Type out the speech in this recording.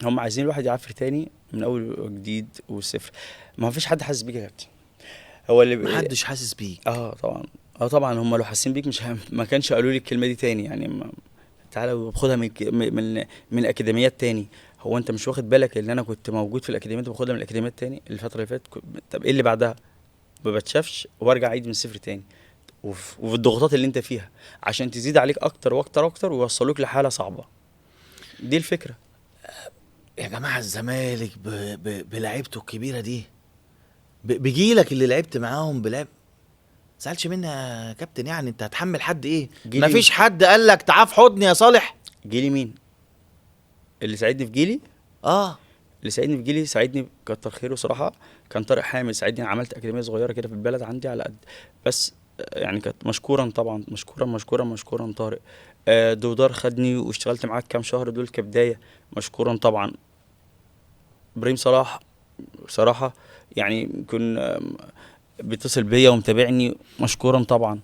هم عايزين الواحد يعافر تاني من اول وجديد والصفر. ما فيش حد حاسس بيك يا كابتن. هو محدش حاسس بيك. طبعا. اه طبعا، هم لو حاسين بيك مش ما كانش قالوا لي الكلمه دي تاني يعني. تعالى وخدها من الاكاديميات تاني. هو انت مش واخد بالك ان انا كنت موجود في الاكاديميات وباخدها من الاكاديميات تاني الفتره اللي فاتت؟ طب ايه اللي بعدها؟ ما بتشافش وارجع اعيد من الصفر تاني. وفي الضغوطات اللي انت فيها عشان تزيد عليك اكتر واكتر واكتر ويوصلوك لحاله صعبه. دي الفكره. يا جماعه الزمالك بلعيبته الكبيره دي، بجيلك اللي لعبت معاهم بلعب، زعلش مني يا كابتن؟ يعني انت هتحمل حد ايه؟ جيلي. مفيش حد قال لك تعال في حضني يا صالح؟ جيلي مين اللي ساعدني في جيلي؟ اه. اللي ساعدني في جيلي ساعدني كتر خيره صراحه. كان طارق حامد ساعدني. عملت اكاديميه صغيره كده في البلد عندي على قد. بس يعني كانت مشكورا طبعا، مشكورا مشكورا مشكورا طارق. دودار خدني واشتغلت معاك كام شهر دول كبدايه. مشكورا طبعا. ابراهيم صلاح بصراحه يعني كن بيتصل بيا ومتابعني. مشكورا طبعا.